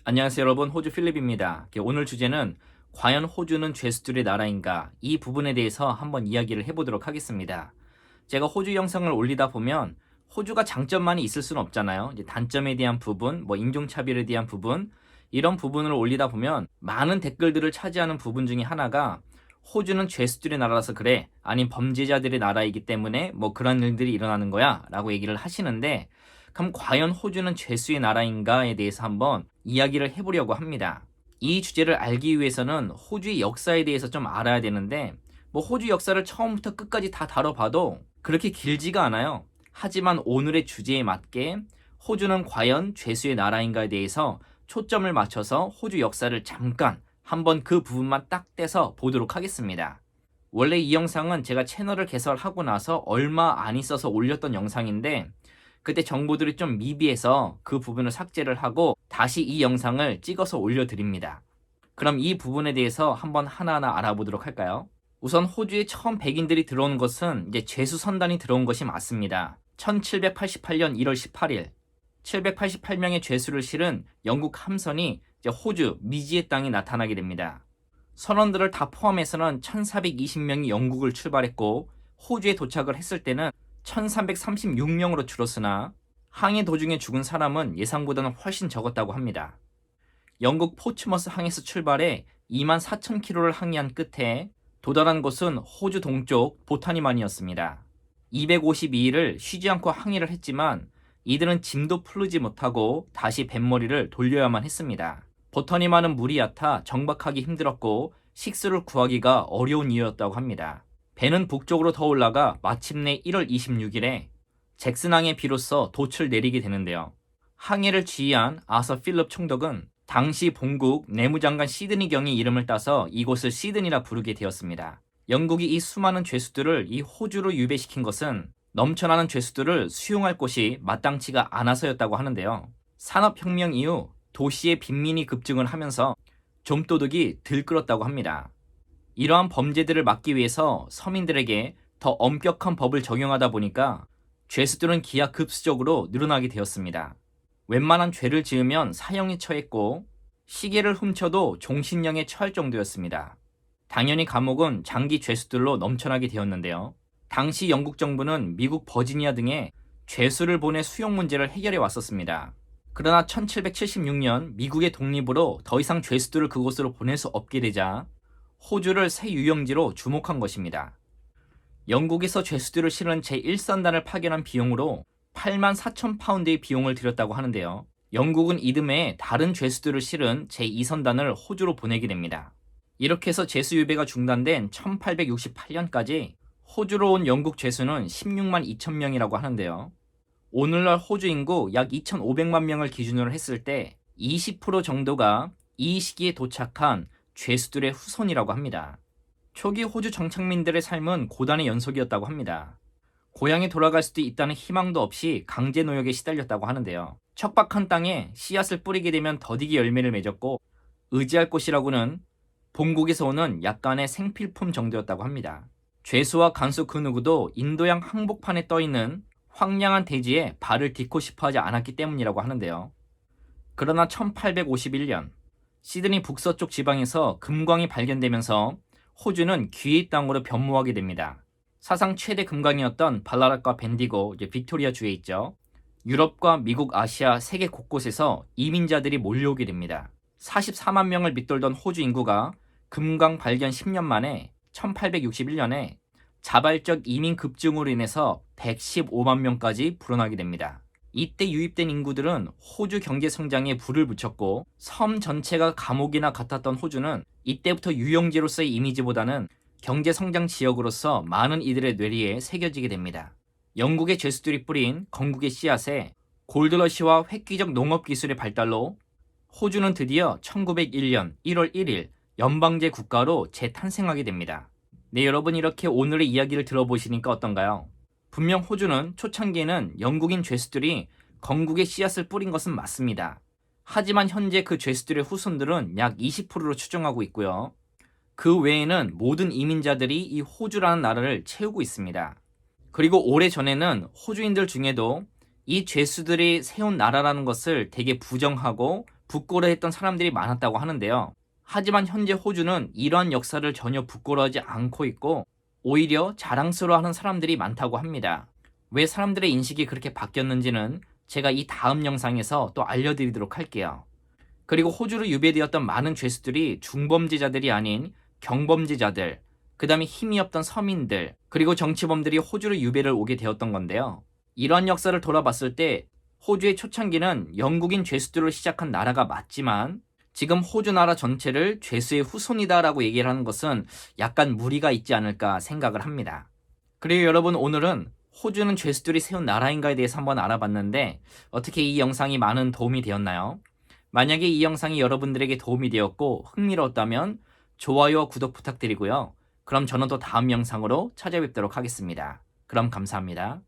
안녕하세요 여러분, 호주 필립입니다. 오늘 주제는 과연 호주는 죄수들의 나라인가, 이 부분에 대해서 한번 이야기를 해보도록 하겠습니다. 제가 호주 영상을 올리다 보면 호주가 장점만이 있을 수는 없잖아요. 이제 단점에 대한 부분, 인종차별에 대한 부분, 이런 부분을 올리다 보면 많은 댓글들을 차지하는 부분 중에 하나가 호주는 죄수들의 나라라서 그래, 아닌 범죄자들의 나라이기 때문에 그런 일들이 일어나는 거야 라고 얘기를 하시는데, 그럼 과연 호주는 죄수의 나라인가에 대해서 한번 이야기를 해보려고 합니다. 이 주제를 알기 위해서는 호주의 역사에 대해서 좀 알아야 되는데, 호주 역사를 처음부터 끝까지 다 다뤄봐도 그렇게 길지가 않아요. 하지만 오늘의 주제에 맞게 호주는 과연 죄수의 나라인가에 대해서 초점을 맞춰서 호주 역사를 잠깐 한번 그 부분만 딱 떼서 보도록 하겠습니다. 원래 이 영상은 제가 채널을 개설하고 나서 얼마 안 있어서 올렸던 영상인데, 그때 정보들이 좀 미비해서 그 부분을 삭제를 하고 다시 이 영상을 찍어서 올려드립니다. 그럼 이 부분에 대해서 한번 하나하나 알아보도록 할까요? 우선 호주에 처음 백인들이 들어온 것은 이제 죄수 선단이 들어온 것이 맞습니다. 1788년 1월 18일 788명의 죄수를 실은 영국 함선이 이제 호주 미지의 땅에 나타나게 됩니다. 선원들을 다 포함해서는 1420명이 영국을 출발했고, 호주에 도착을 했을 때는 1336명으로 줄었으나 항해 도중에 죽은 사람은 예상보다는 훨씬 적었다고 합니다. 영국 포츠머스 항에서 출발해 24,000km를 항해한 끝에 도달한 곳은 호주 동쪽 보타니만이었습니다. 252일을 쉬지 않고 항해를 했지만 이들은 짐도 풀르지 못하고 다시 뱃머리를 돌려야만 했습니다. 보타니만은 물이 얕아 정박하기 힘들었고 식수를 구하기가 어려운 이유였다고 합니다. 배는 북쪽으로 더 올라가 마침내 1월 26일에 잭슨항에 비로소 돛을 내리게 되는데요. 항해를 지휘한 아서 필립 총독은 당시 본국 내무장관 시드니 경의 이름을 따서 이곳을 시드니라 부르게 되었습니다. 영국이 이 수많은 죄수들을 이 호주로 유배시킨 것은 넘쳐나는 죄수들을 수용할 곳이 마땅치가 않아서였다고 하는데요. 산업혁명 이후 도시의 빈민이 급증을 하면서 좀도둑이 들끓었다고 합니다. 이러한 범죄들을 막기 위해서 서민들에게 더 엄격한 법을 적용하다 보니까 죄수들은 기하급수적으로 늘어나게 되었습니다. 웬만한 죄를 지으면 사형에 처했고 시계를 훔쳐도 종신형에 처할 정도였습니다. 당연히 감옥은 장기 죄수들로 넘쳐나게 되었는데요. 당시 영국 정부는 미국 버지니아 등에 죄수를 보내 수용 문제를 해결해 왔었습니다. 그러나 1776년 미국의 독립으로 더 이상 죄수들을 그곳으로 보낼 수 없게 되자 호주를 새 유영지로 주목한 것입니다. 영국에서 죄수들을 실은 제1선단을 파견한 비용으로 84,000파운드의 비용을 들였다고 하는데요. 영국은 이듬해 다른 죄수들을 실은 제2선단을 호주로 보내게 됩니다. 이렇게 해서 죄수 유배가 중단된 1868년까지 호주로 온 영국 죄수는 16만 2천 명이라고 하는데요. 오늘날 호주 인구 약 2,500만 명을 기준으로 했을 때 20% 정도가 이 시기에 도착한 죄수들의 후손이라고 합니다. 초기 호주 정착민들의 삶은 고단의 연속이었다고 합니다. 고향에 돌아갈 수도 있다는 희망도 없이 강제 노역에 시달렸다고 하는데요. 척박한 땅에 씨앗을 뿌리게 되면 더디게 열매를 맺었고 의지할 곳이라고는 본국에서 오는 약간의 생필품 정도였다고 합니다. 죄수와 간수 그 누구도 인도양 항복판에 떠있는 황량한 대지에 발을 딛고 싶어 하지 않았기 때문이라고 하는데요. 그러나 1851년 시드니 북서쪽 지방에서 금광이 발견되면서 호주는 귀의 땅으로 변모하게 됩니다. 사상 최대 금광이었던 발라락과 벤디고, 빅토리아주에 있죠. 유럽과 미국, 아시아, 세계 곳곳에서 이민자들이 몰려오게 됩니다. 44만 명을 밑돌던 호주 인구가 금광 발견 10년 만에 1861년에 자발적 이민 급증으로 인해서 115만 명까지 불어나게 됩니다. 이때 유입된 인구들은 호주 경제 성장에 불을 붙였고 섬 전체가 감옥이나 같았던 호주는 이때부터 유영지로서의 이미지보다는 경제 성장 지역으로서 많은 이들의 뇌리에 새겨지게 됩니다. 영국의 죄수들이 뿌린 건국의 씨앗에 골드러시와 획기적 농업 기술의 발달로 호주는 드디어 1901년 1월 1일 연방제 국가로 재탄생하게 됩니다. 네, 여러분 이렇게 오늘의 이야기를 들어보시니까 어떤가요? 분명 호주는 초창기에는 영국인 죄수들이 건국의 씨앗을 뿌린 것은 맞습니다. 하지만 현재 그 죄수들의 후손들은 약 20%로 추정하고 있고요. 그 외에는 모든 이민자들이 이 호주라는 나라를 채우고 있습니다. 그리고 오래전에는 호주인들 중에도 이 죄수들이 세운 나라라는 것을 되게 부정하고 부끄러워했던 사람들이 많았다고 하는데요. 하지만 현재 호주는 이러한 역사를 전혀 부끄러워하지 않고 있고 오히려 자랑스러워하는 사람들이 많다고 합니다. 왜 사람들의 인식이 그렇게 바뀌었는지는 제가 이 다음 영상에서 또 알려드리도록 할게요. 그리고 호주로 유배되었던 많은 죄수들이 중범죄자들이 아닌 경범죄자들, 그 다음에 힘이 없던 서민들, 그리고 정치범들이 호주로 유배를 오게 되었던 건데요. 이런 역사를 돌아봤을 때 호주의 초창기는 영국인 죄수들로 시작한 나라가 맞지만 지금 호주 나라 전체를 죄수의 후손이다라고 얘기를 하는 것은 약간 무리가 있지 않을까 생각을 합니다. 그리고 여러분, 오늘은 호주는 죄수들이 세운 나라인가에 대해서 한번 알아봤는데 어떻게 이 영상이 많은 도움이 되었나요? 만약에 이 영상이 여러분들에게 도움이 되었고 흥미로웠다면 좋아요와 구독 부탁드리고요. 그럼 저는 또 다음 영상으로 찾아뵙도록 하겠습니다. 그럼 감사합니다.